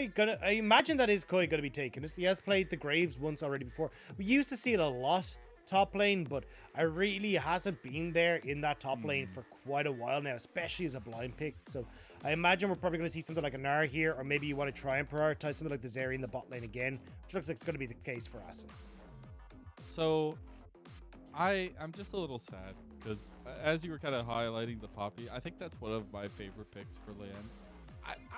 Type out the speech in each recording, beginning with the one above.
I imagine that is Koi gonna be taking it. He has played the Graves once already before. We used to see it a lot top lane, but I really hasn't been there in that top lane for quite a while now, especially as a blind pick. So I imagine we're probably going to see something like a Gnar here, or maybe you want to try and prioritize something like the Zeri in the bot lane again, which looks like it's going to be the case for Assum. So I'm just a little sad because as you were kind of highlighting the Poppy, I think that's one of my favorite picks for Leyan.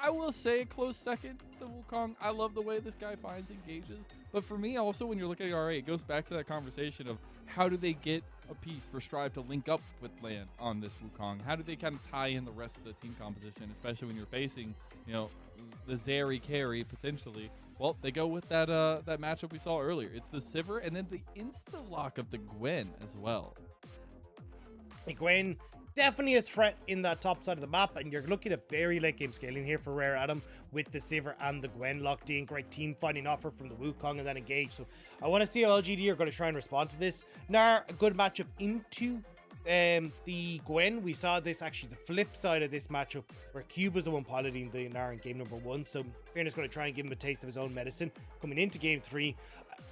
I will say a close second to Wukong. I love the way this guy finds engages. But for me, also, when you're looking at RA, it goes back to that conversation of how do they get a piece for Strive to link up with Leyan on this Wukong? How do they kind of tie in the rest of the team composition, especially when you're facing, you know, the Zeri carry potentially? Well, they go with that that matchup we saw earlier. It's the Sivir and then the insta-lock of the Gwen as well. Gwen, definitely a threat in that top side of the map, and you're looking at very late game scaling here for Rare Adam with the Sivir and the Gwen locked in. Great team finding offer from the Wukong and then engage. So I want to see how LGD are going to try and respond to this. Gnar, a good matchup into the Gwen. We saw this actually the flip side of this matchup where Cube was the one piloting the Gnar in game number 1. So Fearness going to try and give him a taste of his own medicine coming into game 3.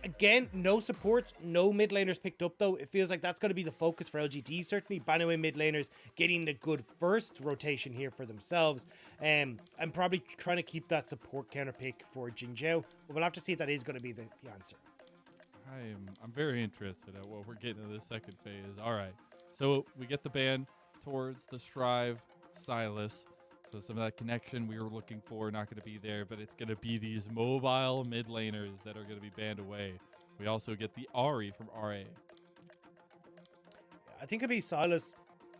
Again, no supports, no mid laners picked up though. It feels like that's going to be the focus for LGD, certainly. Banning away mid laners, getting a good first rotation here for themselves. I'm probably trying to keep that support counter pick for JinJiao, but we'll have to see if that is going to be the answer. I'm very interested at what we're getting in this second phase. All right. So we get the ban towards the Strive Silas. So some of that connection we were looking for, not going to be there, but it's going to be these mobile mid laners that are going to be banned away. We also get the Ahri from RA. I think it'd be Silas.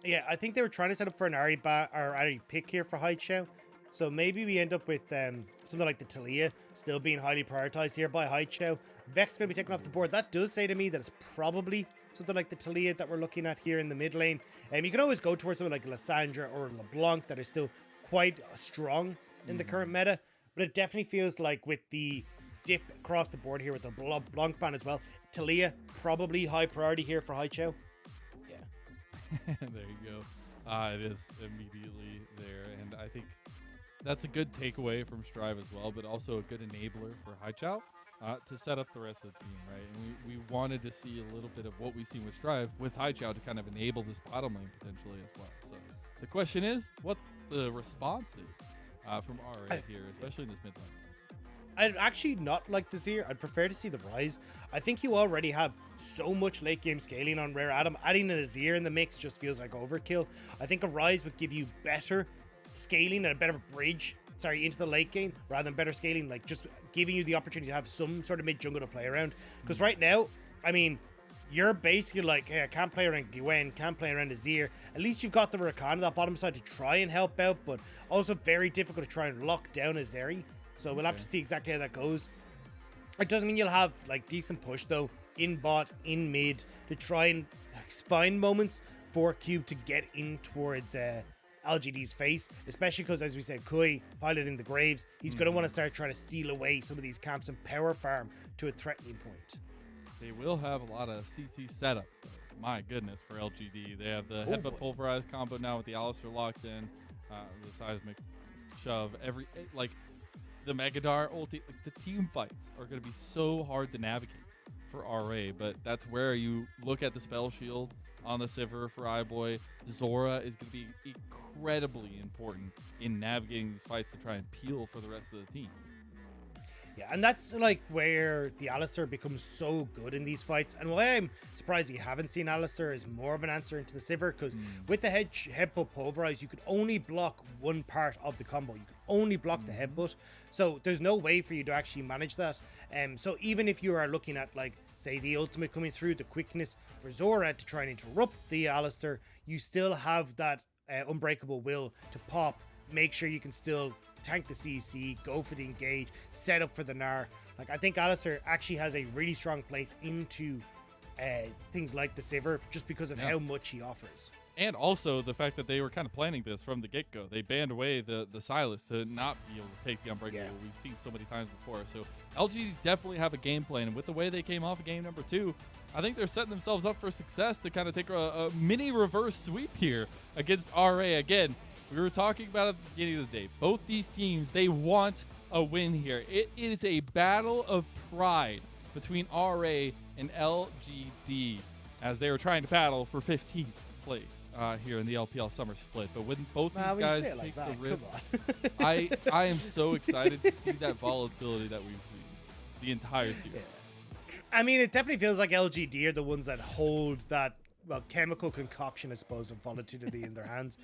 Yeah, I think they were trying to set up for an Ahri pick here for Haichao. So maybe we end up with something like the Taliyah still being highly prioritized here by Haichao. Vex going to be taken off the board. That does say to me that it's probably something like the Taliyah that we're looking at here in the mid lane. You can always go towards something like Lissandra or LeBlanc that are still quite strong in the current meta. But it definitely feels like with the dip across the board here with the LeBlanc ban as well, Taliyah probably high priority here for Haichao. Yeah. There you go. It is immediately there. And I think that's a good takeaway from Strive as well, but also a good enabler for Haichao to set up the rest of the team, right? And we wanted to see a little bit of what we've seen with Strive with Haichao to kind of enable this bottom lane potentially as well. So the question is what the response is from RA here, especially in this mid lane. I'd actually not like the aZIR. I'd prefer to see the Rise. I think you already have so much late game scaling on Rare Adam. Adding an aZIR in the mix just feels like overkill. I think a Rise would give you better scaling and a better bridge, into the late game rather than better scaling, like just giving you the opportunity to have some sort of mid jungle to play around. Because right now, I mean, you're basically like, hey, I can't play around Gwen, can't play around aZIR. At least you've got the Rakan on that bottom side to try and help out, but also very difficult to try and lock down a Zeri. So we'll have to see exactly how that goes. It doesn't mean you'll have like decent push though in bot, in mid, to try and find moments for Cube to get in towards LGD's face, especially because, as we said, Kui piloting the Graves, he's going to want to start trying to steal away some of these camps and power farm to a threatening point. They will have a lot of CC setup. My goodness, for LGD. They have the headbutt pulverize combo now with the Alistar locked in, the seismic shove, the Megadar ulti. Like, the team fights are going to be so hard to navigate for RA, but that's where you look at the spell shield on the Sivir for iBoy. Zorah is going to be incredibly important in navigating these fights to try and peel for the rest of the team. Yeah, and that's like where the Alistar becomes so good in these fights, and why I'm surprised we haven't seen Alistar as more of an answer into the Sivir, because with the headbutt pulverize, you could only block one part of the combo. You could only block the headbutt, so there's no way for you to actually manage that. So even if you are looking at, like, say, the ultimate coming through, the quickness for Zorah to try and interrupt the Alistar, you still have that unbreakable will to pop, make sure you can still tank the CC, go for the engage, set up for the Gnar. Like, I think Alistar actually has a really strong place into things like the Sivir just because of how much he offers. And also the fact that they were kind of planning this from the get-go. They banned away the Silas to not be able to take the Unbreakable. Yeah. We've seen so many times before. So LGD definitely have a game plan. And with the way they came off of game number 2, I think they're setting themselves up for success to kind of take a mini reverse sweep here against RA. Again, we were talking about at the beginning of the day. Both these teams, they want a win here. It is a battle of pride between RA and LGD as they were trying to battle for 15th place here in the LPL Summer Split. But when both these guys take the risk, I am so excited to see that volatility that we've seen the entire series. Yeah. I mean, it definitely feels like LGD are the ones that hold that, well, chemical concoction, I suppose, of volatility in their hands.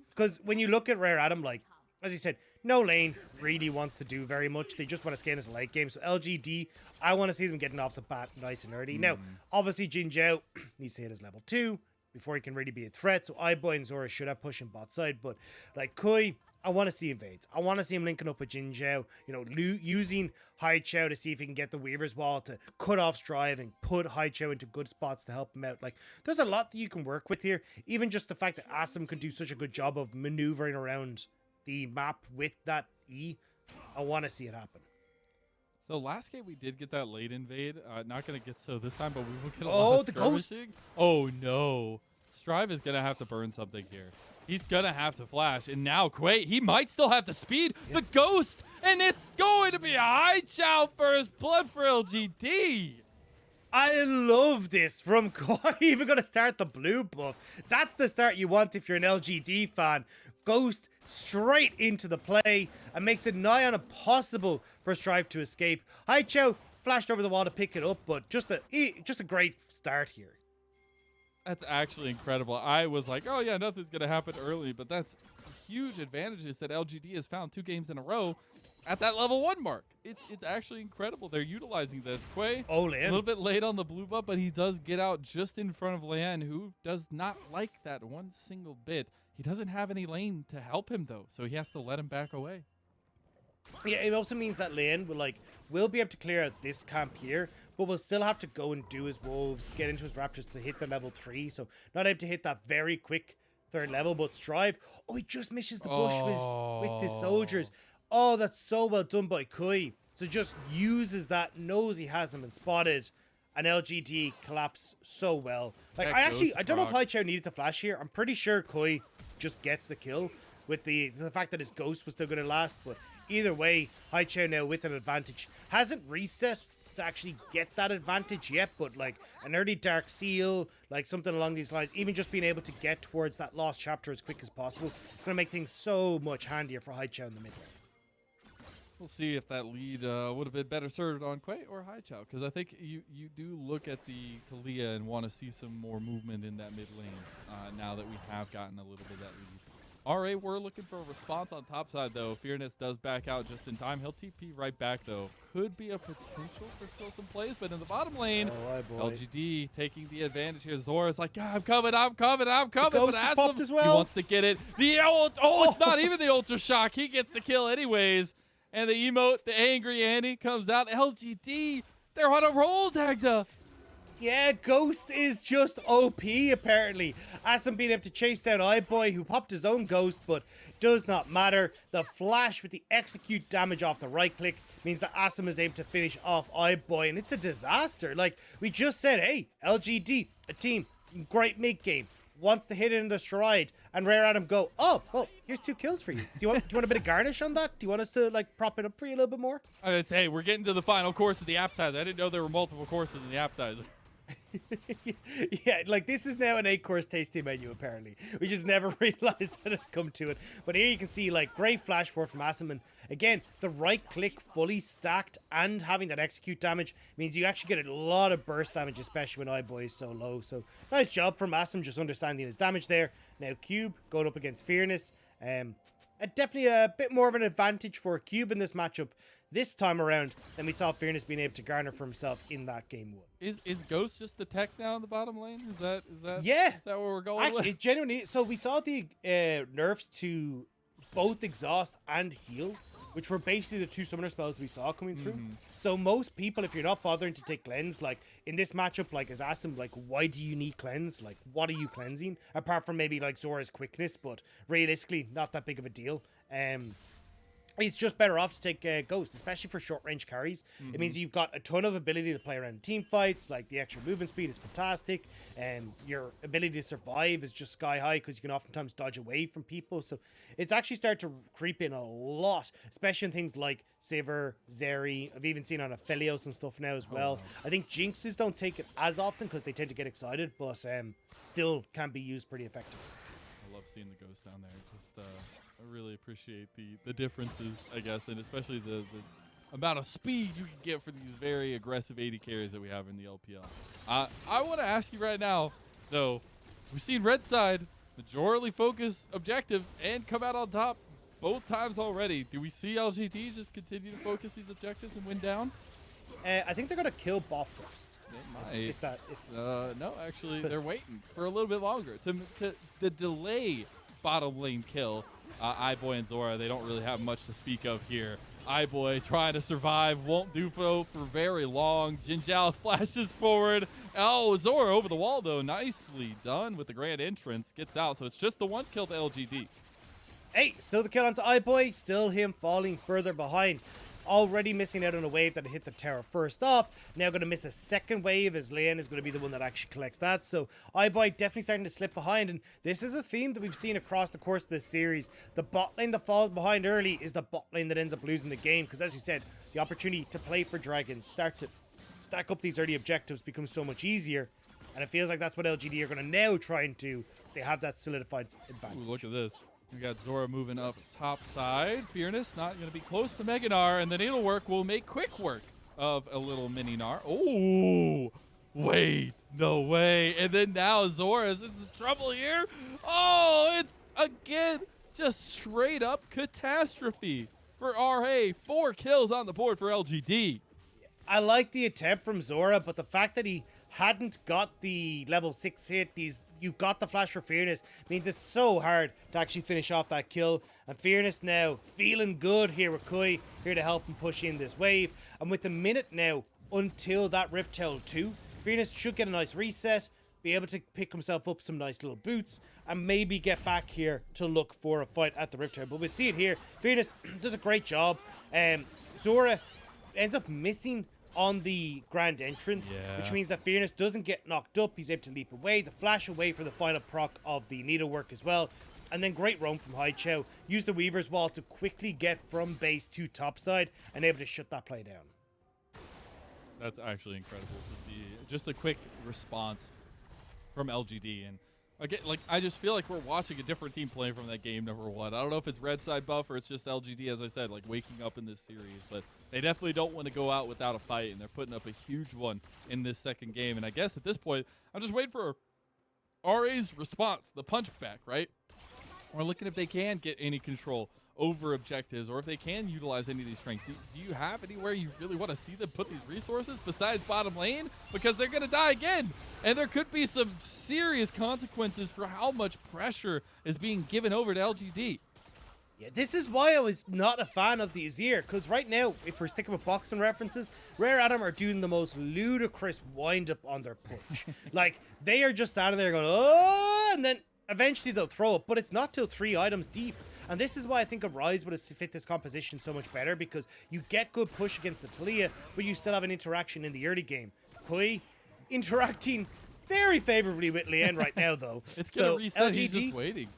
Because when you look at Rare Adam, like, as you said, no lane really wants to do very much. They just want to scale into late game. So LGD, I want to see them getting off the bat nice and early. Now, obviously, JinJiao needs to hit his level 2 before he can really be a threat. So iBoy and Zorah should have pushing bot side. But, like, Kui, I want to see invades. I want to see him linking up with JinJiao, you know, using Haichao to see if he can get the Weaver's Wall to cut off Strive and put Haichao into good spots to help him out. Like, there's a lot that you can work with here. Even just the fact that Assum could do such a good job of maneuvering around the map with that E, I want to see it happen. So last game we did get that late invade. Not going to get so this time, but we will get a lot of the ghost. Oh no. Strive is going to have to burn something here. He's going to have to flash. And now Quay, he might still have the speed. Yep. The ghost. And it's going to be a Haichao first blood for LGD. I love this from Koi. Even going to start the blue buff. That's the start you want if you're an LGD fan. Ghost straight into the play and makes it nigh on impossible for Strive to escape. Haichao flashed over the wall to pick it up, but just a great start here. That's actually incredible. I was like, oh yeah, nothing's going to happen early, but that's huge advantages that LGD has found 2 games in a row at that level 1 mark. It's actually incredible. They're utilizing this. Quay, Leyan. A little bit late on the blue buff, but he does get out just in front of Leyan, who does not like that one single bit. He doesn't have any lane to help him, though, so he has to let him back away. Yeah, it also means that Leyan will be able to clear out this camp here, but will still have to go and do his wolves, get into his raptors to hit the level 3. So not able to hit that very quick 3rd level, but Strive, he just misses the bush with his soldiers. Oh, that's so well done by Kui. So just uses that, knows he has him and spotted, and LGD collapse so well. Like, I don't know if Haichao needed to flash here. I'm pretty sure Kui just gets the kill with the fact that his ghost was still going to last, but either way, Haichao now with an advantage. Hasn't reset to actually get that advantage yet, but like an early Dark Seal, like something along these lines, even just being able to get towards that lost chapter as quick as possible, it's going to make things so much handier for Haichao in the mid lane. We'll see if that lead would have been better served on Quay or Haichao, because I think you do look at the Taliyah and want to see some more movement in that mid lane now that we have gotten a little bit of that lead. RA, we're looking for a response on top side, though. Fearness does back out just in time. He'll TP right back, though. Could be a potential for still some plays, but in the bottom lane, LGD taking the advantage here. Zora's like, I'm coming. But Assum, as well. He wants to get it. It's not even the Ultra Shock. He gets the kill anyways. And the emote, the Angry Annie, comes out. LGD, they're on a roll, Dagda. Yeah, Ghost is just OP, apparently. Assum being able to chase down iBoy, who popped his own Ghost, but does not matter. The flash with the execute damage off the right click means that Assum is able to finish off iBoy, and it's a disaster. Like, we just said, hey, LGD, a team, great mid-game, wants to hit it in the stride, and Rare Adam go, oh, well, here's 2 kills for you. Do you want a bit of garnish on that? Do you want us to, like, prop it up for you a little bit more? I would say, we're getting to the final course of the appetizer. I didn't know there were multiple courses in the appetizer. Yeah, like this is now an 8-course tasting menu, apparently. We just never realized that it'd come to it. But here you can see, like, great flash forward from Assum. And again, the right click fully stacked and having that execute damage means you actually get a lot of burst damage, especially when iBoy is so low. So nice job from Assum, just understanding his damage there. Now Cube going up against Fearness. Definitely a bit more of an advantage for Cube in this matchup this time around than we saw Fearness being able to garner for himself in that game 1. Is Ghost just the tech now in the bottom lane? Is that yeah? Is that where we're going? Actually, genuinely. So we saw the nerfs to both exhaust and heal, which were basically the 2 summoner spells we saw coming through. So most people, if you're not bothering to take cleanse, like in this matchup, like as Assum, like why do you need cleanse? Like what are you cleansing? Apart from maybe like Zora's quickness, but realistically not that big of a deal. he's just better off to take Ghost, especially for short range carries. It means you've got a ton of ability to play around team fights. Like the extra movement speed is fantastic, and your ability to survive is just sky high because you can oftentimes dodge away from people. So it's actually started to creep in a lot, especially in things like Sivir, Zeri. I've even seen on Aphelios and stuff now as well. I think Jinxes don't take it as often because they tend to get excited, but still can be used pretty effectively. I love seeing the Ghost down there. Just I really appreciate the differences, I guess, and especially the amount of speed you can get for these very aggressive AD carries that we have in the LPL. I want to ask you right now, though, we've seen Red Side majorly focus objectives and come out on top both times already. Do we see LGD just continue to focus these objectives and win down? I think they're going to kill bot first. They might. No, actually, they're waiting for a little bit longer to delay bottom lane kill. iBoy and Zorah, they don't really have much to speak of here. iBoy trying to survive, won't do so for very long. JinJiao flashes forward. Oh, Zorah over the wall, though. Nicely done with the grand entrance. Gets out, so it's just the one kill to LGD. Hey, still the kill onto iBoy. Still him falling further behind. Already missing out on a wave that hit the tower first off. Now going to miss a second wave as Leyan is going to be the one that actually collects that. So iBoy definitely starting to slip behind. And this is a theme that we've seen across the course of this series. The bot lane that falls behind early is the bot lane that ends up losing the game. Because as you said, the opportunity to play for dragons, start to stack up these early objectives becomes so much easier. And it feels like that's what LGD are going to now try and do. They have that solidified advantage. Ooh, look at this. We got Zorah moving up top side. Fearness not going to be close to Gnar, and the needlework will make quick work of a little mini Gnar. Oh, wait, no way. And then now Zorah's in some trouble here. Oh, it's again just straight up catastrophe for RA. 4 kills on the board for LGD. I like the attempt from Zorah, but the fact that he hadn't got the level 6 hit, you got the flash for Fearness, means it's so hard to actually finish off that kill. And Fearness now feeling good here with Kui, here to help him push in this wave. And with the minute now until that Rift Tail 2, Fearness should get a nice reset, be able to pick himself up some nice little boots, and maybe get back here to look for a fight at the Rift Tail. But we see it here. Fearness does a great job. Zorah ends up missing on the grand entrance, which means that Fearness doesn't get knocked up. He's able to leap away, to flash away for the final proc of the needlework as well. And then great roam from Haichao. Use the Weaver's Wall to quickly get from base to topside and able to shut that play down. That's actually incredible to see. Just a quick response from LGD. And again, like, I just feel like we're watching a different team playing from that game, number one. I don't know if it's red side buff or it's just LGD, as I said, like waking up in this series. But they definitely don't want to go out without a fight, and they're putting up a huge one in this second game. And I guess at this point, I'm just waiting for RA's response, the punch back, right? We're looking if they can get any control over objectives, or if they can utilize any of these strengths. Do you have anywhere you really want to see them put these resources besides bottom lane? Because they're going to die again, and there could be some serious consequences for how much pressure is being given over to LGD. Yeah, this is why I was not a fan of the aZIR, because right now, if we're sticking with boxing references, Rare Adam are doing the most ludicrous wind-up on their push. Like, they are just standing there going, oh, and then eventually they'll throw it, but it's not till 3 items deep. And this is why I think a Rise would have fit this composition so much better, because you get good push against the Taliyah, but you still have an interaction in the early game. Kui interacting very favorably with Leyan right now, though. It's going to reset, he's just waiting.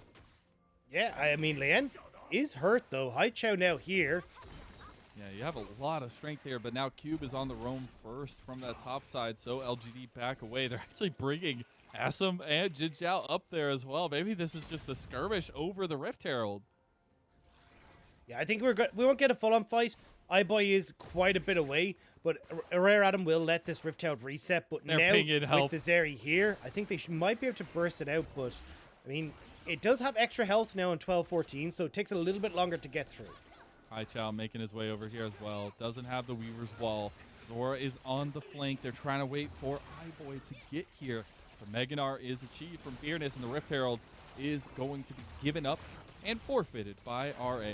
Yeah, I mean, Leyan is hurt, though. Haichao now here. Yeah, you have a lot of strength here, but now Cube is on the roam first from that top side, so LGD back away. They're actually bringing Assum and JinJiao up there as well. Maybe this is just a skirmish over the Rift Herald. Yeah, I think we won't get a full-on fight. iBoy is quite a bit away, but Rare Adam will let this Rift Herald reset. But they're now, with the Zeri here, I think they might be able to burst it out. But, I mean, it does have extra health now in 12-14, so it takes a little bit longer to get through. Haichao making his way over here as well. Doesn't have the Weaver's Wall. Zorah is on the flank. They're trying to wait for iBoy to get here. The Gnar is achieved from Fearness, and the Rift Herald is going to be given up and forfeited by RA.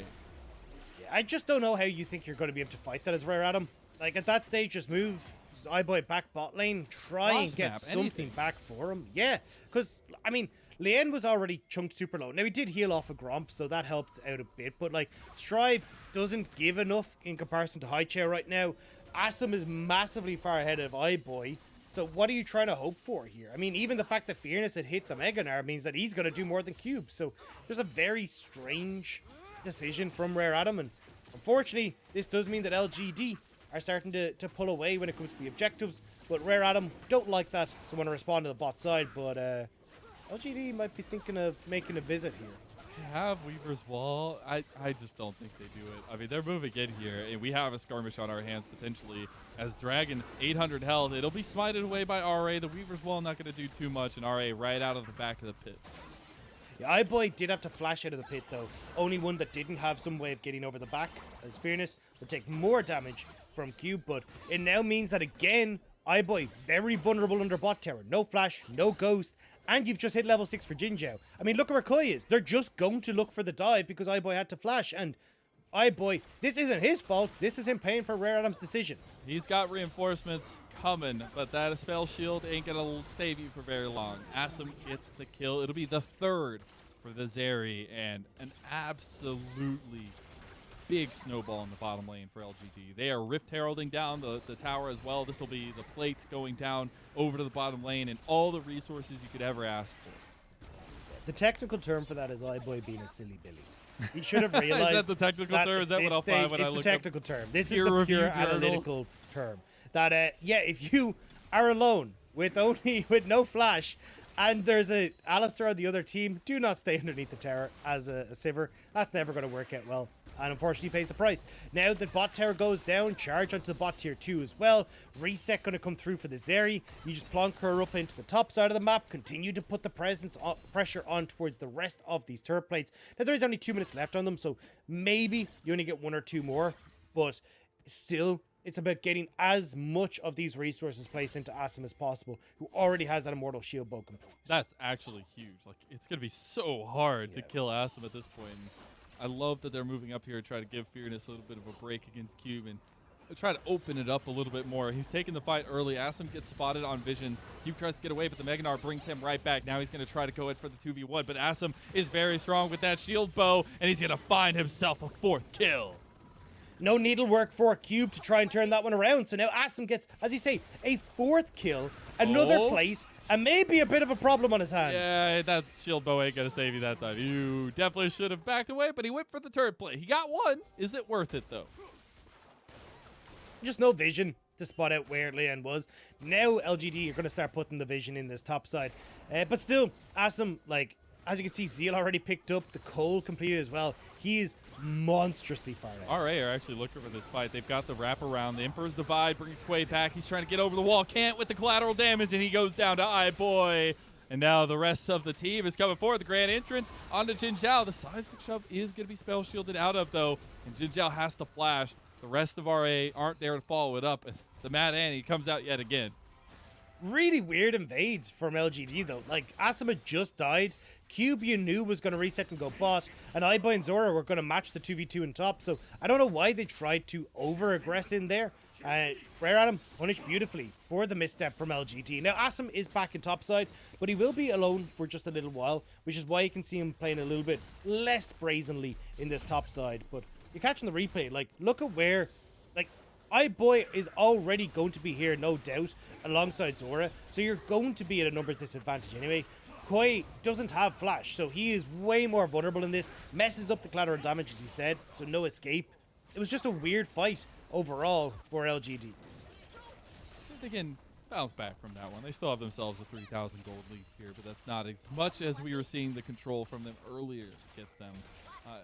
Yeah, I just don't know how you think you're going to be able to fight that as Rare Adam. Like, at that stage, just move iBoy back bot lane, try and get something back for him. Yeah, because, I mean, Leyan was already chunked super low. Now, he did heal off a Gromp, so that helped out a bit. But, like, Strive doesn't give enough in comparison to High Chair right now. Assum is massively far ahead of iBoy. So what are you trying to hope for here? I mean, even the fact that Fearness had hit the Mega Gnar means that he's going to do more than Cube. So there's a very strange decision from Rare Adam. And unfortunately, this does mean that LGD are starting to pull away when it comes to the objectives. But Rare Adam don't like that, so want to respond to the bot side. But LGD might be thinking of making a visit here. They have Weaver's Wall. I just don't think they do it. I mean, they're moving in here, and we have a skirmish on our hands potentially. As Dragon, 800 health, it'll be smited away by RA. The Weaver's Wall not going to do too much, and RA right out of the back of the pit. Yeah, iBoy did have to flash out of the pit, though. Only one that didn't have some way of getting over the back, as Fearness will take more damage from Cube. But it now means that, again, iBoy very vulnerable under bot tower. No flash, no ghost, and you've just hit level 6 for JinJiao. I mean, look at where Koi is. They're just going to look for the dive because iBoy had to flash, and iBoy, this isn't his fault. This is him paying for Rare Adam's decision. He's got reinforcements coming, but that spell shield ain't gonna save you for very long. Assum gets the kill. It'll be the third for the Zeri, and an absolutely big snowball in the bottom lane for LGD. They are Rift Heralding down the tower as well. This will be the plates going down over to the bottom lane and all the resources you could ever ask for. The technical term for that is iBoy being a silly Billy. He should have realized. Is that the technical term? Is that what I'll find when I look up? It's the technical term. This is the pure analytical term. That yeah, if you are alone with no flash, and there's a Alistar on the other team, do not stay underneath the tower as a Sivir. That's never going to work out well. And unfortunately pays the price. Now that bot tower goes down, charge onto the bot tier 2 as well. Reset going to come through for the Zeri. You just plonk her up into the top side of the map. Continue to put the pressure on towards the rest of these turret plates. Now there is only 2 minutes left on them, so maybe you only get 1 or 2 more. But still, it's about getting as much of these resources placed into Assum as possible, who already has that Immortal Shield bow component. That's actually huge. Like, it's going to be so hard to kill Assum at this point. I love that they're moving up here to try to give Fearness a little bit of a break against Cube and try to open it up a little bit more. He's taking the fight early. Assum gets spotted on vision. Cube tries to get away, but the Mega Gnar brings him right back. Now he's going to try to go in for the 2v1, but Assum is very strong with that shield bow, and he's going to find himself a 4th kill. No needlework for Cube to try and turn that one around. So now Assum gets, as you say, a 4th kill, another place, and maybe a bit of a problem on his hands. Yeah, that shield bow ain't going to save you that time. You definitely should have backed away, but he went for the turret play. He got one. Is it worth it, though? Just no vision to spot out where Leyan was. Now LGD are going to start putting the vision in this top side. But still, Assum, like, as you can see, Zeal already picked up. The Cole completed as well. He is monstrously far out. RA are actually looking for this fight. They've got the wraparound. The Emperor's Divide brings Quay back. He's trying to get over the wall. Can't with the collateral damage, and he goes down to iBoy. And now the rest of the team is coming forward. The grand entrance onto JinJiao. The seismic shove is going to be spell shielded out of, though. And JinJiao has to flash. The rest of RA aren't there to follow it up. And the Mad Annie comes out yet again. Really weird invades from LGD, though. Like, Assum had just died. Cube, you knew, was going to reset and go bot, and iBoy and Zorah were going to match the 2v2 in top, so I don't know why they tried to over-aggress in there. Rare Adam punished beautifully for the misstep from LGD. Now, Assum is back in top side, but he will be alone for just a little while, which is why you can see him playing a little bit less brazenly in this top side. But you're catching the replay. Like, look at where, like, iBoy is already going to be here, no doubt, alongside Zorah, so you're going to be at a numbers disadvantage anyway. Koi doesn't have flash, so he is way more vulnerable in this. Messes up the collateral damage, as he said, so no escape. It was just a weird fight overall for LGD. They can bounce back from that one. They still have themselves a 3,000 gold lead here, but that's not as much as we were seeing the control from them earlier get them.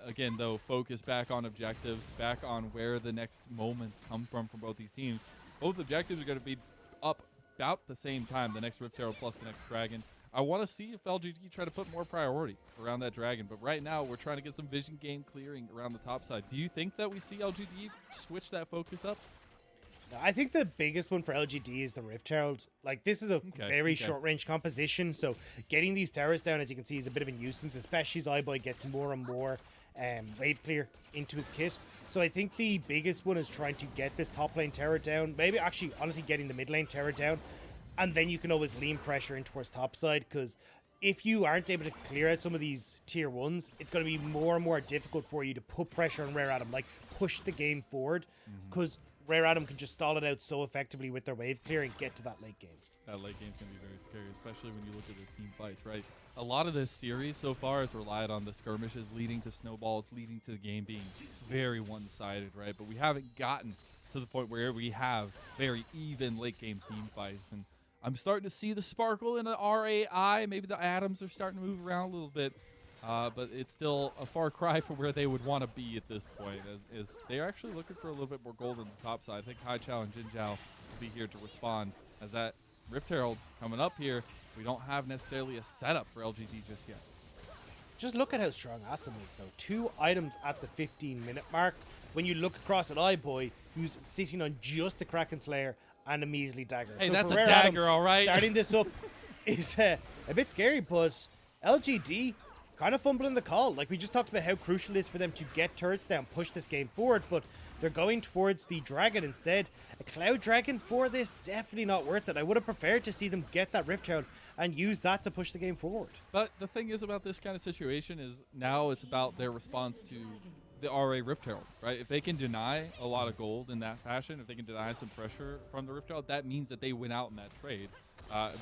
Again, though, focus back on objectives, back on where the next moments come from both these teams. Both objectives are going to be up about the same time, the next Rift Herald plus the next Dragon. I want to see if LGD try to put more priority around that Dragon, but right now we're trying to get some vision game clearing around the top side. Do you think that we see LGD switch that focus up? I think the biggest one for LGD is the Rift Herald. Like, this is a very short-range composition, so getting these towers down, as you can see, is a bit of a nuisance, especially as iBoy gets more and more wave clear into his kit. So I think the biggest one is trying to get this top lane tower down, maybe actually, honestly, getting the mid lane tower down, and then you can always lean pressure in towards top side, because if you aren't able to clear out some of these tier 1s, it's going to be more and more difficult for you to put pressure on Rare Adam, like push the game forward, because Rare Adam can just stall it out so effectively with their wave clear and get to that late game. That late game's going to be very scary, especially when you look at the team fights, right? A lot of this series so far has relied on the skirmishes leading to snowballs, leading to the game being very one-sided, right? But we haven't gotten to the point where we have very even late game team fights. And I'm starting to see the sparkle in the RAI. Maybe the atoms are starting to move around a little bit. But it's still a far cry from where they would want to be at this point. As they're actually looking for a little bit more gold on the top side. I think Haichao and JinJiao will be here to respond. As that Rift Herald coming up here, we don't have necessarily a setup for LGD just yet. Just look at how strong Assum is, though. 2 items at the 15-minute mark. When you look across at iBoy, who's sitting on just a Kraken Slayer and a measly dagger. Hey, so that's a Rare dagger, Adam, all right. Starting this up is a bit scary, but LGD kind of fumbling the call. Like, we just talked about how crucial it is for them to get turrets down, push this game forward, but they're going towards the dragon instead. A Cloud Dragon for this, definitely not worth it. I would have preferred to see them get that Rift Herald and use that to push the game forward. But the thing is about this kind of situation is now it's about their response to the RA Rift Herald, right? If they can deny a lot of gold in that fashion, if they can deny some pressure from the Rift Herald, that means that they win out in that trade.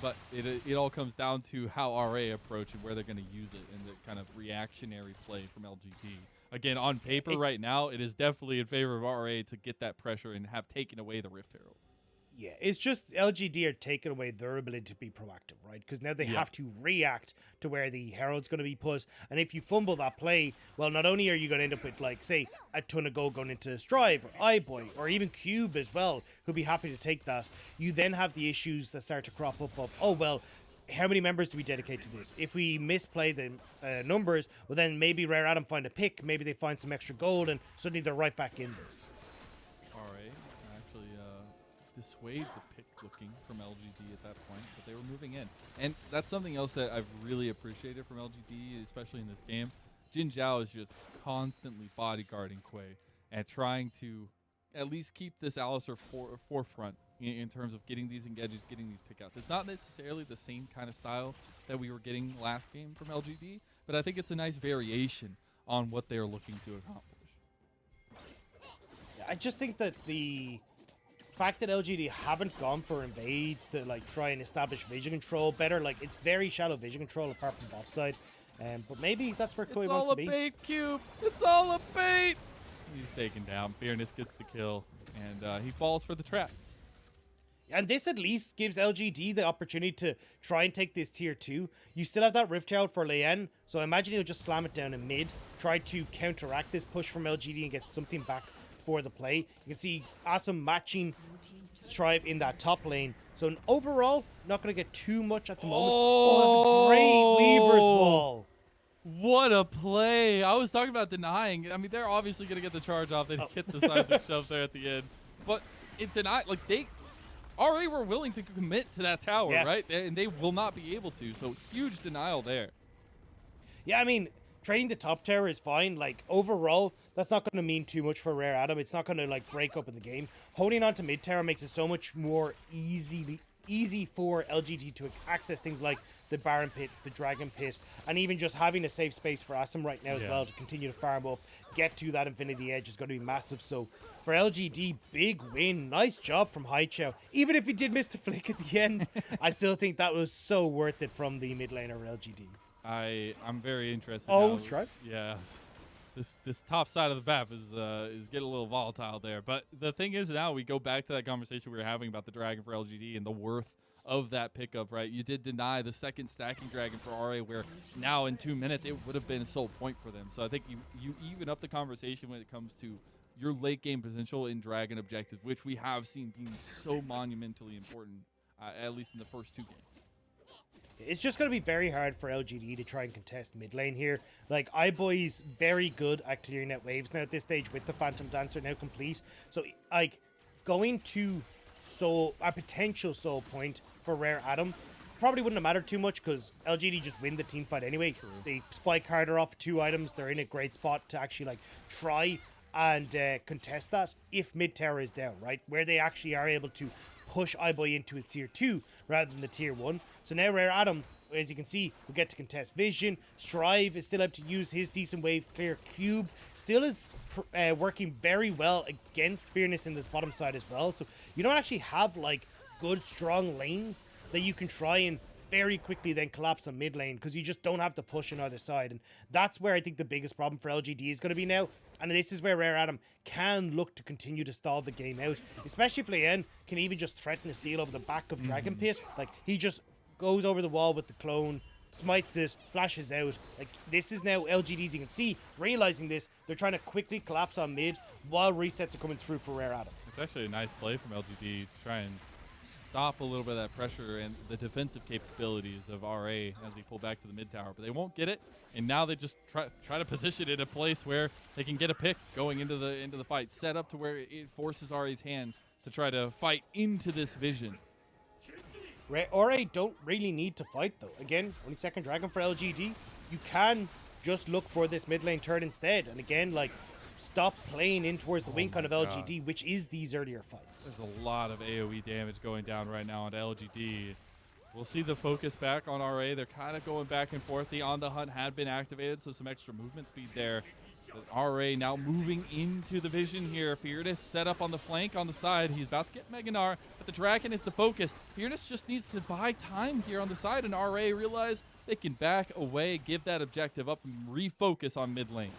But it all comes down to how RA approach and where they're going to use it and the kind of reactionary play from LGD. Again, on paper right now, it is definitely in favor of RA to get that pressure and have taken away the Rift Herald. Yeah, it's just LGD are taking away their ability to be proactive, right? Because now they have to react to where the Herald's going to be put. And if you fumble that play, well, not only are you going to end up with, like, say, a ton of gold going into Strive or iBoy or even Cube as well, who'll be happy to take that, you then have the issues that start to crop up of, oh, well, how many members do we dedicate to this? If we misplay the numbers, well, then maybe Rare Adam find a pick, maybe they find some extra gold, and suddenly they're right back in this. Dissuade the pick looking from LGD at that point, but they were moving in. And that's something else that I've really appreciated from LGD, especially in this game. JinJiao is just constantly bodyguarding Quay and trying to at least keep this Alistar forefront in terms of getting these engages, getting these pickouts. It's not necessarily the same kind of style that we were getting last game from LGD, but I think it's a nice variation on what they're looking to accomplish. I just think that the fact that LGD haven't gone for invades to like try and establish vision control better, like it's very shallow vision control apart from bot side, but maybe that's where Koi wants to be. It's all a bait, Cube. It's all a bait. He's taken down. Fearness gets the kill, and he falls for the trap. And this at least gives LGD the opportunity to try and take this tier 2. You still have that Rift Herald for Leyan, so I imagine he'll just slam it down in mid, try to counteract this push from LGD and get something back for the play. You can see Assum matching Strive in that top lane. So overall, not going to get too much at the moment. Oh, that's a great Weaver's Ball. What a play. I was talking about denying. I mean, they're obviously going to get the charge off. They hit the seismic shove there at the end. But it denied, like, they already were willing to commit to that tower, right? And they will not be able to. So huge denial there. Yeah, I mean, trading the top tower is fine. Like, overall, that's not going to mean too much for Rare Adam. It's not going to, like, break up in the game. Holding on to mid tower makes it so much more easy for LGD to access things like the Baron Pit, the Dragon Pit, and even just having a safe space for Assum right now as well to continue to farm up, get to that Infinity Edge is going to be massive. So for LGD, big win. Nice job from Haichao. Even if he did miss the flick at the end, I still think that was so worth it from the mid laner of LGD. I'm very interested. Oh, Strive? Yeah. This top side of the map is getting a little volatile there. But the thing is now we go back to that conversation we were having about the Dragon for LGD and the worth of that pickup, right? You did deny the second stacking Dragon for RA, where now in 2 minutes it would have been a sole point for them. So I think you even up the conversation when it comes to your late game potential in Dragon objectives, which we have seen being so monumentally important, at least in the first 2 games. It's just going to be very hard for LGD to try and contest mid lane here. Like, iBoy is very good at clearing out waves now at this stage with the Phantom Dancer now complete. So, like, going to a potential soul point for Rare Adam probably wouldn't have mattered too much because LGD just win the team fight anyway. True. They spike harder off 2 items. They're in a great spot to actually, like, try and contest that if mid tower is down, right? Where they actually are able to push iBoy into his tier 2 rather than the tier 1. So now Rare Adam as you can see, we get to contest vision. Strive is still able to use his decent wave clear. Cube still is working very well against Fearness in this bottom side as well. So you don't actually have like good strong lanes that you can try and very quickly then collapse on mid lane, because you just don't have to push on either side. And that's where I think the biggest problem for LGD is going to be now. And this is where Rare Adam can look to continue to stall the game out, especially if Leyan can even just threaten a steal over the back of Dragon Pit. Like, he just goes over the wall with the clone, smites it, flashes out. Like, this is now LGD, as you can see, realizing this. They're trying to quickly collapse on mid while resets are coming through for Rare Adam. It's actually a nice play from LGD to try and stop a little bit of that pressure and the defensive capabilities of RA as he pulled back to the mid tower, but they won't get it. And now they just try to position it in a place where they can get a pick going into the fight, set up to where it forces RA's hand to try to fight into this vision. RA don't really need to fight though. Again, only second dragon for LGD. You can just look for this mid lane turn instead. And again, like, stop playing in towards the wing kind of LGD, which is these earlier fights. There's a lot of AoE damage going down right now on LGD. We'll see the focus back on RA. They're kind of going back and forth. The On the Hunt had been activated, so some extra movement speed there. But RA now moving into the vision here. Fearness set up on the flank on the side. He's about to get Gnar, but the Dragon is the focus. Fearness just needs to buy time here on the side, and RA realize they can back away, give that objective up, and refocus on mid lane.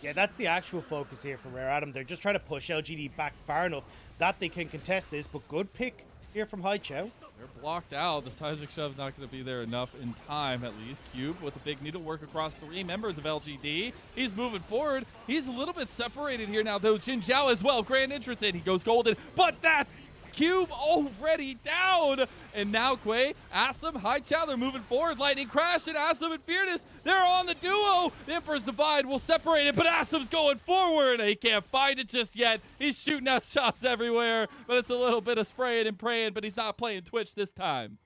Yeah, that's the actual focus here for Rare Adam. They're just trying to push LGD back far enough that they can contest this, but good pick here from Haichao. They're blocked out. The seismic shove's not going to be there enough in time, at least. Cube with a big needlework across 3 members of LGD. He's moving forward. He's a little bit separated here now, though. JinJiao as well. Grand entrance in. He goes golden, but that's Cube already down. And now Quay, Assum, Haichao, they're moving forward. Lightning Crash and Assum and Fearness, they're on the duo. The Emperor's Divide will separate it, but Assum's going forward. He can't find it just yet. He's shooting out shots everywhere, but it's a little bit of spraying and praying, but he's not playing Twitch this time.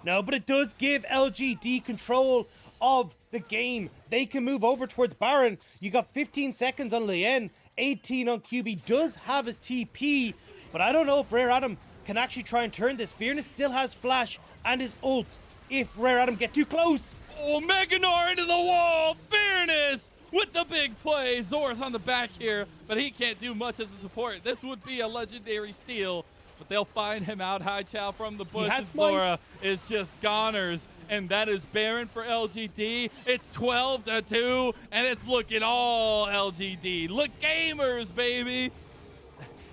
No, but it does give LGD control of the game. They can move over towards Baron. You got 15 seconds on Leyan, 18 on Cube. He does have his TP, but I don't know if Rare Adam can actually try and turn this. Fearness still has flash and his ult if Rare Adam get too close. Oh, Gnar into the wall. Fearness with the big play. Zorah's on the back here, but he can't do much as a support. This would be a legendary steal, but they'll find him out. Haichao from the bush. Zorah is just goners, and that is Baron for LGD. It's 12-2, and it's looking all LGD. Look, gamers, baby.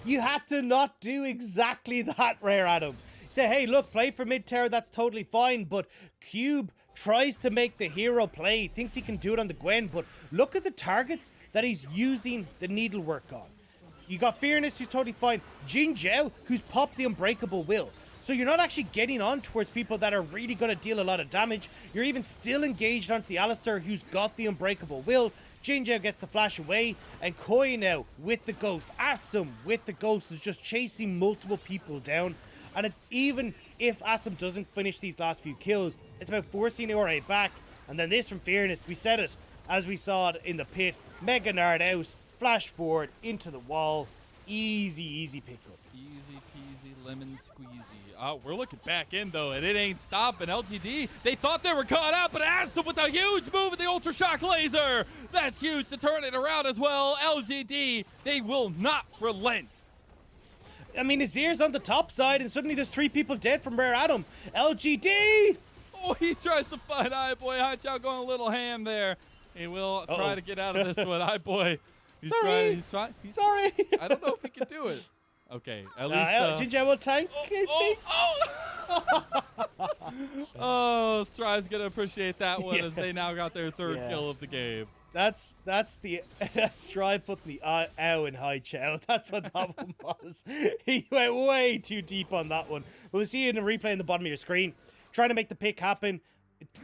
You had to not do exactly that, Rare Adam. Say, hey, look, play for mid tower, that's totally fine, but Cube tries to make the hero play, thinks he can do it on the Gwen, but look at the targets that he's using the needlework on. You got Fearness, who's totally fine. JinJiao, who's popped the Unbreakable Will. So you're not actually getting on towards people that are really going to deal a lot of damage. You're even still engaged onto the Alistar, who's got the Unbreakable Will. JinJiao gets the flash away, and Koi now with the ghost. Assum with the ghost is just chasing multiple people down. And even if Assum doesn't finish these last few kills, it's about forcing RA back. And then this from Fearness, we said it as we saw it in the pit. Gnar out, flash forward into the wall. Easy, easy pickup. Easy peasy lemon squeezy. We're looking back in, though, and it ain't stopping. LGD, they thought they were caught out, but Assum with a huge move with the Ultra Shock Laser. That's huge to turn it around as well. LGD, they will not relent. I mean, aZIR's on the top side, and suddenly there's 3 people dead from Rare Adam. LGD! Oh, he tries to fight iBoy. Haichao going a little ham there. He will try to get out of this one. iBoy, he's trying. Sorry. I don't know if he can do it. Okay, at least JinJiao will tank. Oh, Strive's gonna appreciate that one as they now got their 3rd kill of the game. That's Strive putting the ow in Haichao. That's what that one was. He went way too deep on that one. We'll see in the replay in the bottom of your screen. Trying to make the pick happen.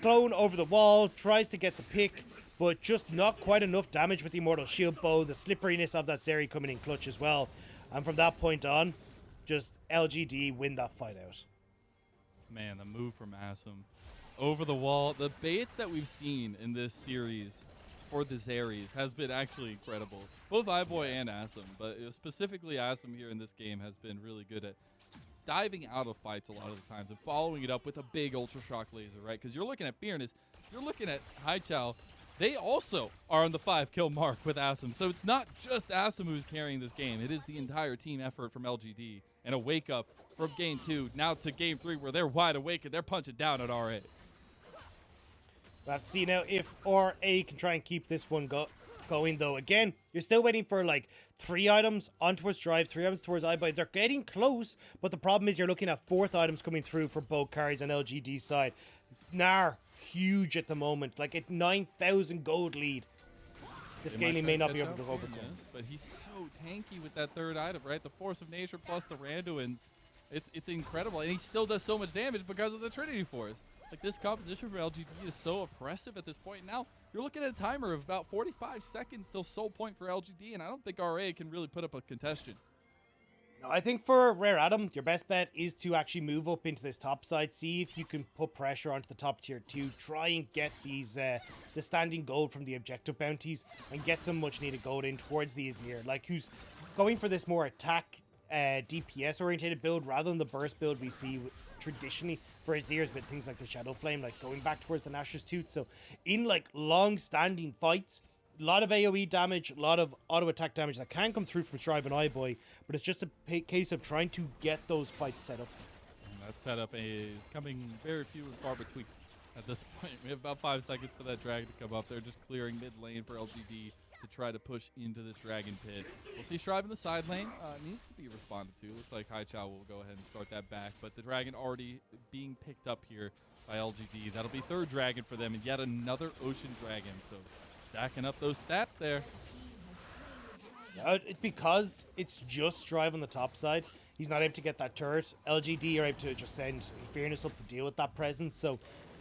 Clone over the wall, tries to get the pick, but just not quite enough damage with the Immortal Shield Bow. The slipperiness of that Zeri coming in clutch as well. And from that point on, just LGD win that fight out. Man, the move from Assum. Over the wall. The baits that we've seen in this series for the Zeris has been actually incredible. Both iBoy and Assum, but specifically Assum here in this game has been really good at diving out of fights a lot of the times and following it up with a big Ultra Shock laser, right? Because you're looking at Fearness, you're looking at JinJiao. They also are on the 5-kill mark with Assum. So it's not just Assum who's carrying this game. It is the entire team effort from LGD and a wake up from game 2 now to game 3 where they're wide awake and they're punching down at RA. We'll have to see now if RA can try and keep this one going, though. Again, you're still waiting for like 3 items on towards Drive, 3 items towards iBoy. They're getting close, but the problem is you're looking at 4th items coming through for both carries on LGD side. Gnar, huge at the moment, like a 9,000 gold lead. The scaling may not be able to overcome. But he's so tanky with that 3rd item, right? The Force of Nature plus the Randuins. It's incredible. And he still does so much damage because of the Trinity Force. Like, this composition for LGD is so oppressive at this point. Now, you're looking at a timer of about 45 seconds till soul point for LGD, and I don't think RA can really put up a contestation. No, I think for Rare Adam, your best bet is to actually move up into this top side, see if you can put pressure onto the top tier 2, try and get these the standing gold from the objective bounties, and get some much needed gold in towards the aZIR, like who's going for this more attack DPS oriented build rather than the burst build we see traditionally for aZIRs, but things like the Shadow Flame, like going back towards the Nashor's Tooth. So in like long-standing fights, a lot of AoE damage, a lot of auto attack damage that can come through from Strive and iBoy, but it's just a case of trying to get those fights set up. And that setup is coming very few and far between at this point. We have about 5 seconds for that dragon to come up. They're just clearing mid lane for LGD to try to push into this dragon pit. We'll see Strive in the side lane. Needs to be responded to. Looks like JinJiao will go ahead and start that back, but the dragon already being picked up here by LGD. That'll be 3rd dragon for them, and yet another ocean dragon. So stacking up those stats there. Yeah, because it's just Strive on the top side, he's not able to get that turret. LGD are able to just send Fearness up to deal with that presence, so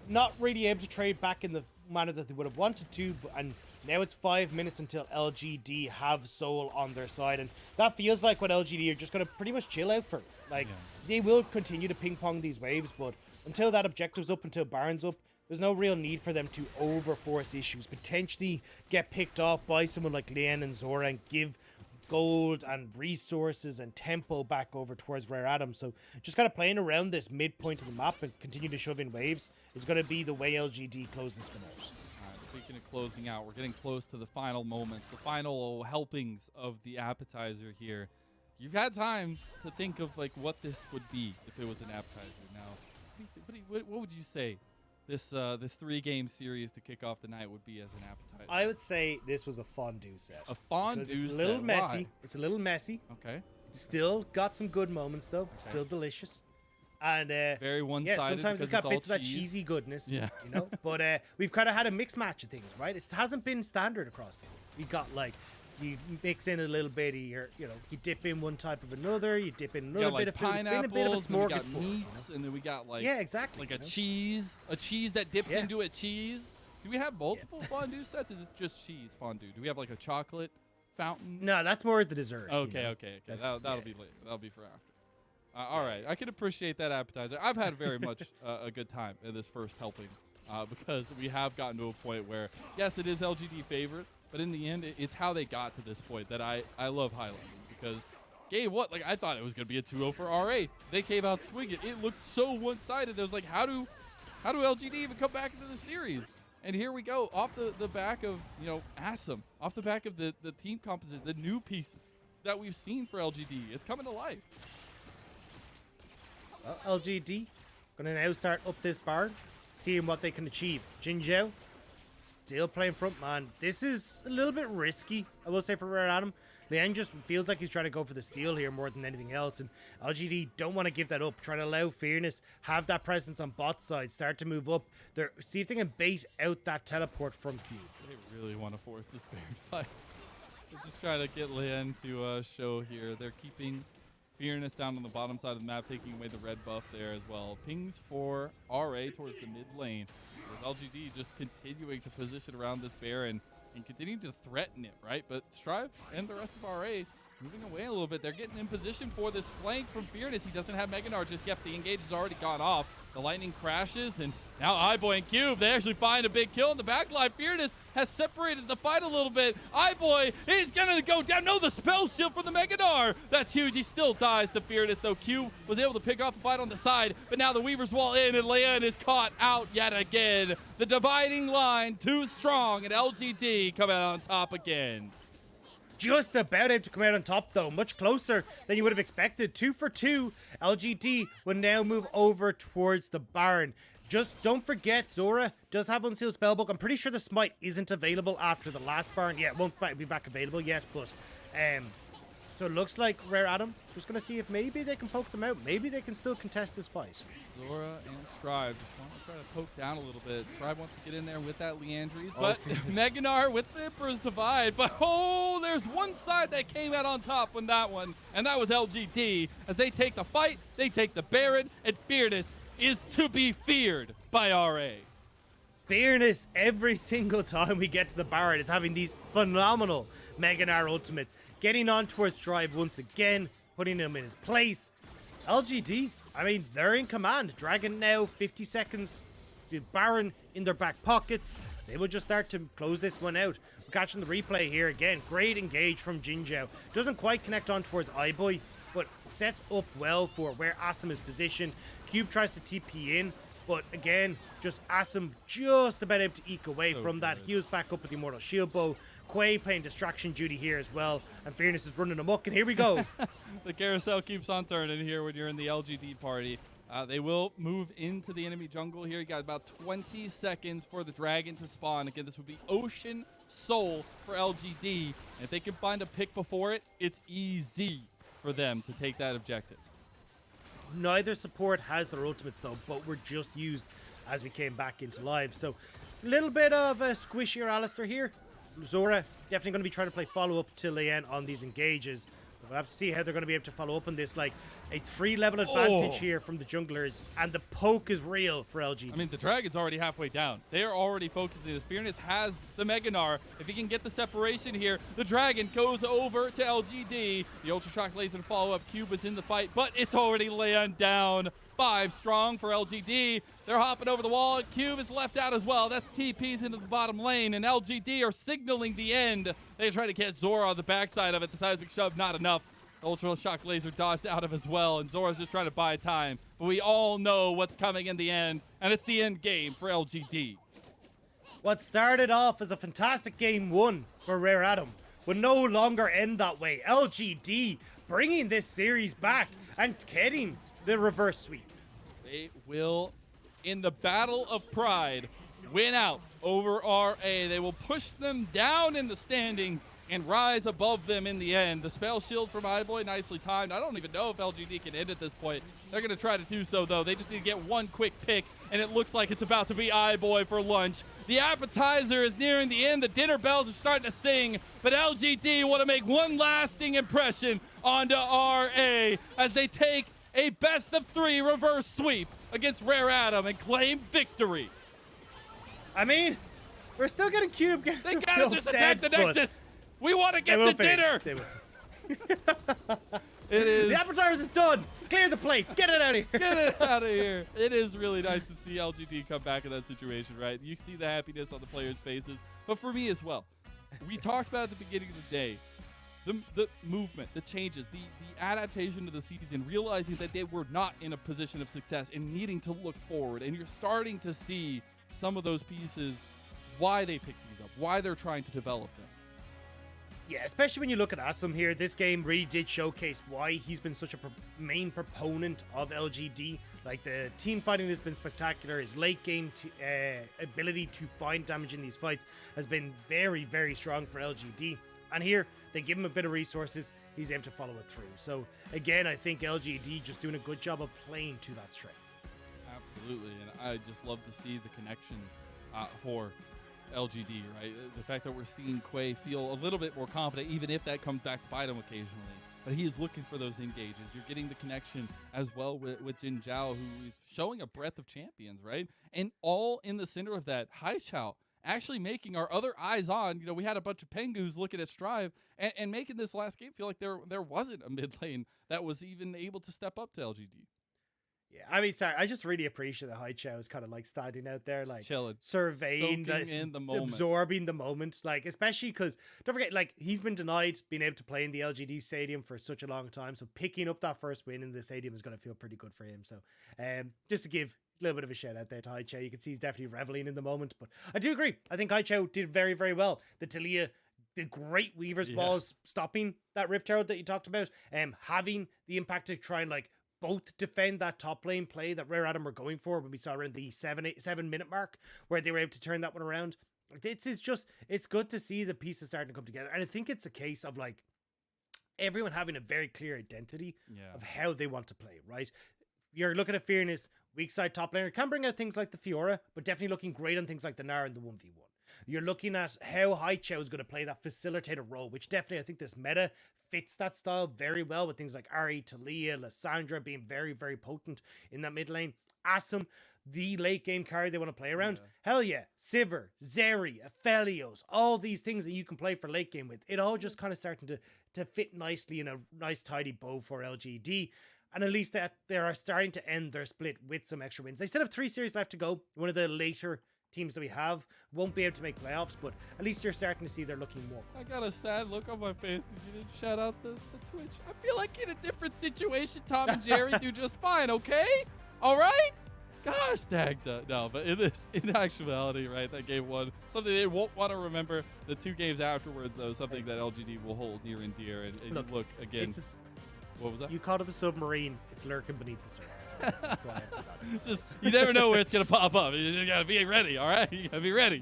not really able to trade back in the manner that they would have wanted to, and now it's 5 minutes until LGD have Soul on their side, and that feels like what LGD are just going to pretty much chill out for. Like, they will continue to ping pong these waves, but until that objective's up, until Baron's up, there's no real need for them to overforce issues, potentially get picked off by someone like Leyan and Zorah and give gold and resources and tempo back over towards Rare Adam. So just kind of playing around this midpoint of the map and continue to shove in waves is going to be the way LGD close this one out. Speaking of closing out, we're getting close to the final moments, the final helpings of the appetizer here. You've had time to think of like what this would be if it was an appetizer. Now, what would you say this 3-game series to kick off the night would be as an appetizer? I would say this was a fondue set. A fondue set. It's a little messy. Why? It's a little messy. Okay. It's still got some good moments though. It's still delicious. And very one-sided. Yeah, sometimes it's got bits of that cheesy goodness. Yeah. You know, but we've kind of had a mixed match of things, right? It hasn't been standard across the. We got like you mix in a little bit of your, you dip in one type of another, you dip in another bit of food. It's been a bit of a smorgasbord. We got meats, and then we got like exactly, like a cheese that dips into a cheese. Do we have multiple fondue sets? Is it just cheese fondue? Do we have like a chocolate fountain? No, that's more the dessert. Okay. That'll be later. That'll be for after. All right, I can appreciate that appetizer. I've had very much a good time in this first helping because we have gotten to a point where, yes, it is LGD favorite, but in the end, it's how they got to this point that I love highlighting because game one, like I thought it was going to be a 2-0 for RA. They came out swinging. It looked so one-sided. It was like, how do LGD even come back into the series? And here we go, off the back of, Assum, off the back of the team composition, the new piece that we've seen for LGD. It's coming to life. Well, LGD going to now start up this bar, seeing what they can achieve. JinJiao still playing front man. This is a little bit risky, I will say, for Rare Adam. Leyan just feels like he's trying to go for the steal here more than anything else, and LGD don't want to give that up, trying to allow Fearness have that presence on bot side, start to move up. See if they can bait out that teleport from Q. They really want to force this bear fight. They're just trying to get Leyan to show here. They're keeping Fearness down on the bottom side of the map, taking away the red buff there as well. Pings for RA towards the mid lane. With LGD just continuing to position around this Baron and continuing to threaten it, right? But Strive and the rest of RA moving away a little bit. They're getting in position for this flank from Fearness. He doesn't have Mega Gnar just yet. The engage has already gone off. The lightning crashes, and now iBoy and Cube, they actually find a big kill in the backline. Fearness has separated the fight a little bit. iBoy, he's gonna go down. No, the spell shield from the Mega Gnar. That's huge. He still dies to Fearness, though. Cube was able to pick off the fight on the side, but now the Weaver's Wall in, and Leyan is caught out yet again. The dividing line too strong, and LGD come out on top again. Just about able to come out on top, though. Much closer than you would have expected. 2 for 2. LGD will now move over towards the Baron. Just don't forget, Zorah does have Unsealed Spellbook. I'm pretty sure the Smite isn't available after the last Baron. Yeah, it won't be back available yet, but so it looks like Rare Adam just going to see if maybe they can poke them out. Maybe they can still contest this fight. Zorah and Strive just want to try to poke down a little bit. Strive wants to get in there with that Leandries, but Mega Gnar with the Emperor's Divide. But oh, there's one side that came out on top on that one, and that was LGD. As they take the fight, they take the Baron, and Fearness is to be feared by RA. Fearness, every single time we get to the Baron, is having these phenomenal Mega Gnar ultimates. Getting on towards Strive once again, putting him in his place. LGD, I mean, they're in command. Dragon now, 50 seconds. The Baron in their back pockets. They will just start to close this one out. We're catching the replay here again. Great engage from JinJiao. Doesn't quite connect on towards iBoy, but sets up well for where Assum is positioned. Cube tries to TP in, but again, just Assum just about able to eke away from that. Heals back up with the Immortal Shield Bow. Quay playing distraction duty here as well, and Fearness is running amok, and here we go. The carousel keeps on turning here when you're in the LGD party. They will move into the enemy jungle here. You got about 20 seconds for the dragon to spawn. Again, this would be Ocean Soul for LGD. And if they can find a pick before it, it's easy for them to take that objective. Neither support has their ultimates, though, but were just used as we came back into live. So, a little bit of a squishier Alistar here. Zorah definitely going to be trying to play follow-up to Leyan on these engages. We'll have to see how they're going to be able to follow up on this. Like, a 3-level advantage here from the junglers, and the poke is real for LGD. I mean, the Dragon's already halfway down. They are already focusing this. Fearness has the Mega Gnar. If he can get the separation here, the Dragon goes over to LGD. The Ultra Shock Laser to follow up. Cube is in the fight, but it's already Leyan down. 5 strong for LGD. They're hopping over the wall. Cube is left out as well. That's TPs into the bottom lane, and LGD are signaling the end. They try to get Zorah on the backside of it. The seismic shove, not enough. Ultra Shock Laser dodged out of as well, and Zorah's just trying to buy time. But we all know what's coming in the end, and it's the end game for LGD. What started off as a fantastic game 1 for Rare Adam will no longer end that way. LGD bringing this series back and getting the reverse sweep. They will, in the battle of pride, win out over RA. They will push them down in the standings and rise above them in the end. The spell shield from iBoy, nicely timed. I don't even know if LGD can end at this point. They're going to try to do so, though. They just need to get one quick pick, and it looks like it's about to be iBoy for lunch. The appetizer is nearing the end. The dinner bells are starting to sing, but LGD want to make one lasting impression onto RA as they take a best-of-3 reverse sweep against Rare Adam and claim victory. I mean, we're still getting Cube. They gotta just attack the Nexus. We want to get to dinner. It is. The appetizer is done. Clear the plate. Get it out of here. Get it out of here. It is really nice to see LGD come back in that situation, right? You see the happiness on the players' faces, but for me as well. We talked about at the beginning of the day, the movement, the changes, the adaptation to the season, realizing that they were not in a position of success and needing to look forward. And you're starting to see some of those pieces, why they picked these up, why they're trying to develop them. Yeah, especially when you look at Assum here, this game really did showcase why he's been such a main proponent of LGD. Like, the team fighting has been spectacular. His late game ability to find damage in these fights has been very, very strong for LGD. And here, they give him a bit of resources, he's able to follow it through. So, again, I think LGD just doing a good job of playing to that strength. Absolutely, and I just love to see the connections for LGD, right? The fact that we're seeing Quay feel a little bit more confident, even if that comes back to bite him occasionally. But he is looking for those engages. You're getting the connection as well with JinJiao, who is showing a breadth of champions, right? And all in the center of that, Haichao actually making our other eyes on. You know, we had a bunch of Pengus looking at Strive and making this last game feel like there wasn't a mid lane that was even able to step up to LGD. Yeah, I mean, sorry, I just really appreciate that Haichao is kind of like standing out there, like chilling, surveying, in the moment, absorbing the moment. Like, especially because don't forget, like, he's been denied being able to play in the LGD stadium for such a long time. So picking up that first win in the stadium is going to feel pretty good for him. So, just to give a little bit of a shout out there to Haichao, you can see he's definitely reveling in the moment. But I do agree. I think Haichao did very, very well. The Taliyah, the great Weaver's balls stopping that Rift Herald that you talked about, having the impact to try and like both defend that top lane play that Rare Adam were going for when we saw around the 7-minute mark where they were able to turn that one around. It's good to see the pieces starting to come together. And I think it's a case of like everyone having a very clear identity of how they want to play, right? You're looking at Fearness, weak side top laner, can bring out things like the Fiora, but definitely looking great on things like the Gnar and the 1v1. You're looking at how Haichao is going to play that facilitator role, which definitely I think this meta fits that style very well with things like Ari, Taliyah, Lissandra being very, very potent in that mid lane. Assum, the late game carry they want to play around. Hell yeah. Sivir, Zeri, Aphelios, all these things that you can play for late game with. It all just kind of starting to fit nicely in a nice tidy bow for LGD. And at least that they are starting to end their split with some extra wins. They still have 3 series left to go. One of the later teams that we have won't be able to make playoffs, but at least you're starting to see they're looking more. I got a sad look on my face because you didn't shout out the Twitch. I feel like in a different situation, Tom and Jerry do just fine, okay? All right? Gosh, Dagda. No, but in actuality, right, that game one, something they won't want to remember. The 2 games afterwards, though, something that LGD will hold near and dear. And look, again, what was that? You called it the submarine. It's lurking beneath the surface. So that's why I forgot it. Just, you never know where it's going to pop up. You just got to be ready, all right? You got to be ready.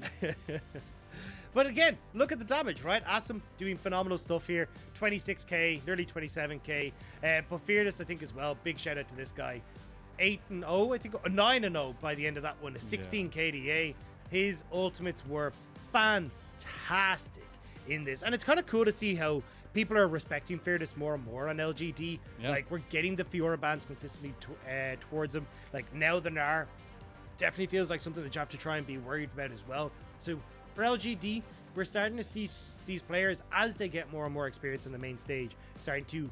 But again, look at the damage, right? Assum doing phenomenal stuff here. 26k, nearly 27k. But Fearness, I think, as well. Big shout out to this guy. 8-0, I think, 9-0 by the end of that one. 16 KDA. His ultimates were fantastic in this. And it's kind of cool to see how people are respecting Fearness more and more on LGD. Like, we're getting the Fiora bans consistently towards him. Like, now the Gnar definitely feels like something that you have to try and be worried about as well. So for LGD, we're starting to see these players, as they get more and more experience on the main stage, starting to